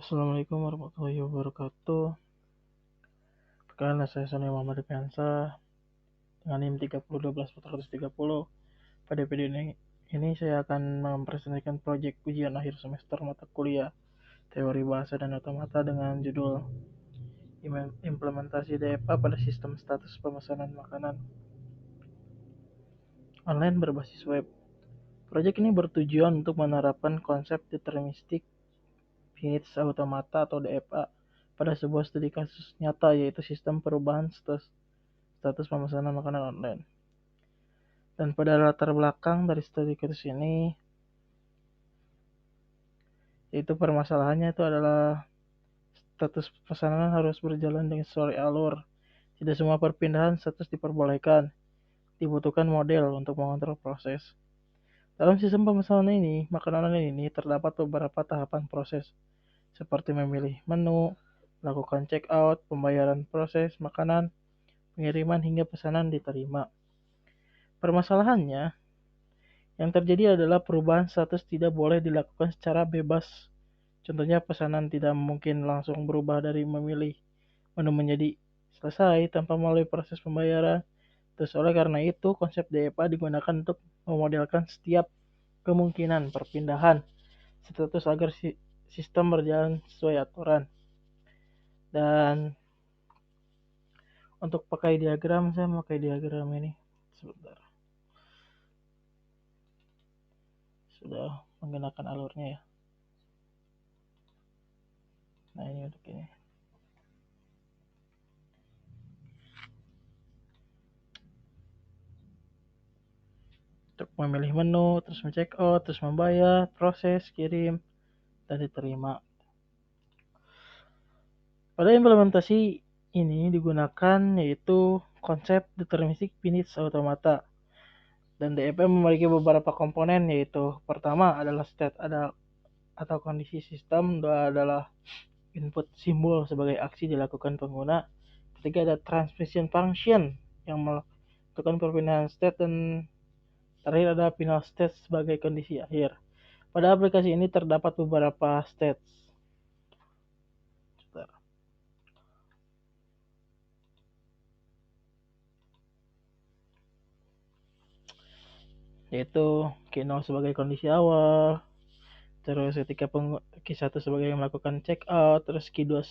Assalamualaikum warahmatullahi wabarakatuh. Perkenalkan, saya Sony Muhammad Piansa dengan NIM 3012430. Pada video ini saya akan mempresentasikan proyek ujian akhir semester mata kuliah Teori Bahasa dan Otomata dengan judul Implementasi DFA pada Sistem Status Pemesanan Makanan Online Berbasis Web. Proyek ini bertujuan untuk menerapkan konsep deterministik finite automata atau DFA pada sebuah studi kasus nyata, yaitu sistem perubahan status pemesanan makanan online. Dan pada latar belakang dari studi kasus ini, yaitu permasalahannya itu adalah status pesanan harus berjalan dengan sesuai alur. Tidak semua perpindahan status diperbolehkan. Dibutuhkan model untuk mengontrol proses. Dalam sistem pemesanan ini, makanan online ini terdapat beberapa tahapan proses, seperti memilih menu, melakukan check out, pembayaran proses makanan, pengiriman hingga pesanan diterima. Permasalahannya, yang terjadi adalah perubahan status tidak boleh dilakukan secara bebas. Contohnya, pesanan tidak mungkin langsung berubah dari memilih menu menjadi selesai tanpa melalui proses pembayaran. Terus oleh karena itu, konsep DFA digunakan untuk memodelkan setiap kemungkinan perpindahan status agar sistem berjalan sesuai aturan. Dan untuk pakai diagram, saya memakai diagram ini. Sebentar. Sudah menggunakan alurnya ya. Nah, ini untuk ini. Untuk memilih menu, terus men-check out, terus membayar, proses, kirim, dan diterima. Pada implementasi ini digunakan yaitu konsep deterministik finite automata. Dan DFA memiliki beberapa komponen, yaitu pertama adalah state atau kondisi sistem, dua adalah input simbol sebagai aksi dilakukan pengguna, ketiga ada transmission function yang melakukan perpindahan state, dan terakhir ada final state sebagai kondisi akhir. Pada aplikasi ini terdapat beberapa states, yaitu Q0 sebagai kondisi awal, terus ketika Q1 sebagai melakukan check out, terus Q2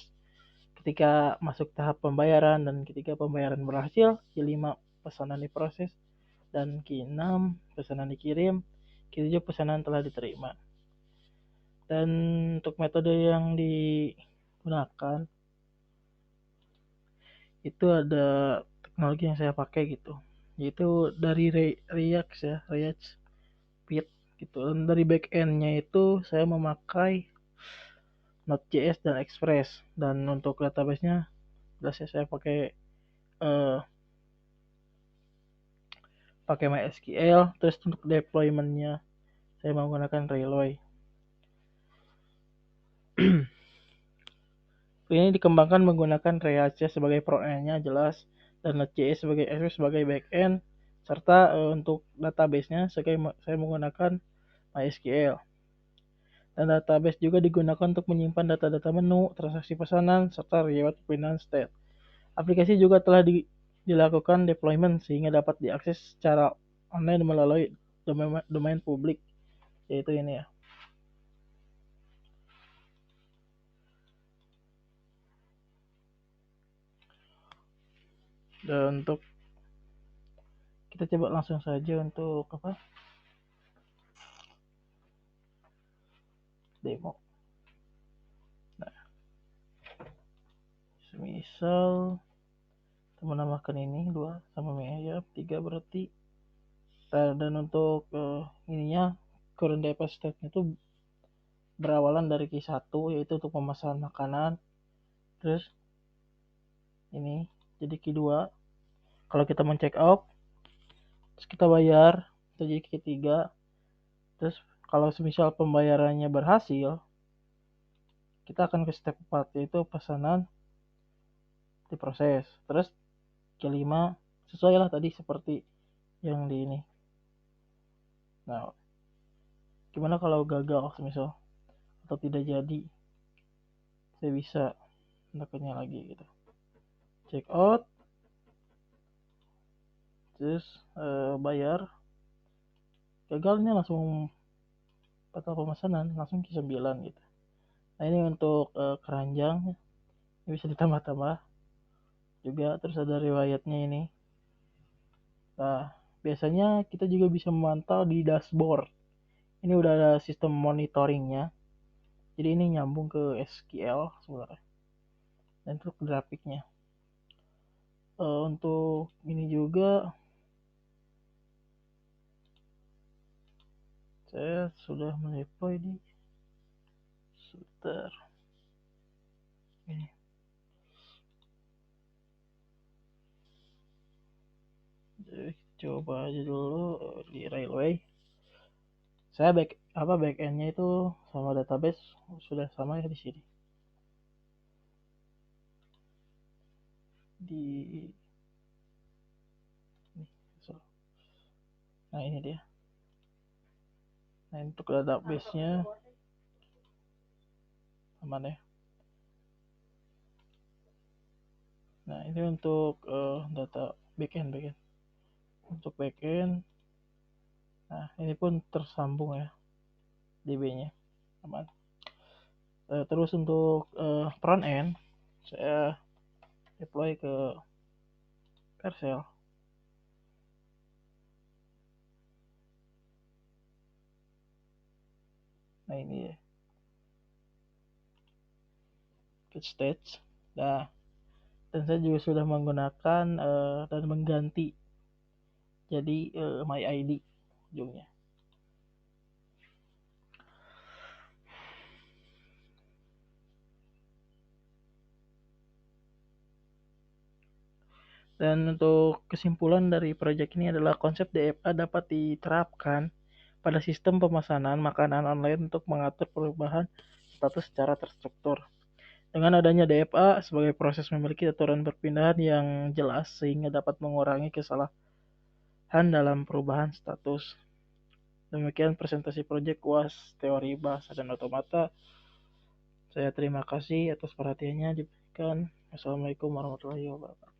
ketika masuk tahap pembayaran, dan ketika pembayaran berhasil, Q5 pesanan diproses, dan Q6 pesanan dikirim, Q7 pesanan telah diterima. Dan untuk metode yang digunakan itu ada teknologi yang saya pakai gitu, yaitu dari React ya, React Pit gitu. Dan dari backendnya itu saya memakai Node.js dan Express, dan untuk database-nya jelas saya pakai MySQL. Terus untuk deployment-nya saya menggunakan Relay. Ini dikembangkan menggunakan React sebagai front-end-nya jelas, dan Node.js sebagai Express sebagai back-end, serta untuk database-nya saya menggunakan MySQL. Dan database juga digunakan untuk menyimpan data-data menu, transaksi pesanan, serta reward perpindahan state. Aplikasi juga telah dilakukan deployment sehingga dapat diakses secara online melalui domain publik, yaitu ini ya. Dan untuk kita coba langsung saja untuk demo. Nah, semisal kita menambahkan ini 2 sama ya 3 berarti. Dan untuk ininya current DFA state-nya itu berawalan dari Q1, yaitu untuk pemesanan makanan. Terus ini jadi Q2 kalau kita men-check out, terus kita bayar, itu jadi Q3. Terus kalau semisal pembayarannya berhasil, kita akan ke step 4, yaitu pesanan diproses. Terus Q5 sesuai lah tadi seperti yang di ini. Nah, gimana kalau gagal semisal atau tidak jadi? saya bisa menekannya lagi gitu, check out, terus bayar, gagalnya langsung batal pemesanan, langsung ke 9 gitu. Nah ini untuk keranjang ini bisa ditambah-tambah juga, terus ada riwayatnya ini. Nah biasanya kita juga bisa memantau di dashboard, ini udah ada sistem monitoringnya, jadi ini nyambung ke SQL sebenarnya. Dan untuk grafiknya untuk ini juga saya sudah mendeploy di sebentar ini. Jadi, coba aja dulu di Railway. Saya backendnya itu sama database sudah sama ya di sini. Di nah ini dia. Nah untuk database-nya aman ya. Nah ini untuk data backend. Untuk backend, nah ini pun tersambung ya, DB-nya aman. Terus untuk front end, saya deploy ke Vercel. Nah ini ya, get stage. Nah dan saya juga sudah menggunakan dan mengganti jadi my ID ujungnya. Dan untuk kesimpulan dari proyek ini adalah konsep DFA dapat diterapkan pada sistem pemesanan makanan online untuk mengatur perubahan status secara terstruktur. Dengan adanya DFA sebagai proses memiliki aturan perpindahan yang jelas sehingga dapat mengurangi kesalahan dalam perubahan status. Demikian presentasi proyek UAS Teori Bahasa dan Otomata. Saya terima kasih atas perhatiannya diberikan. Assalamualaikum warahmatullahi wabarakatuh.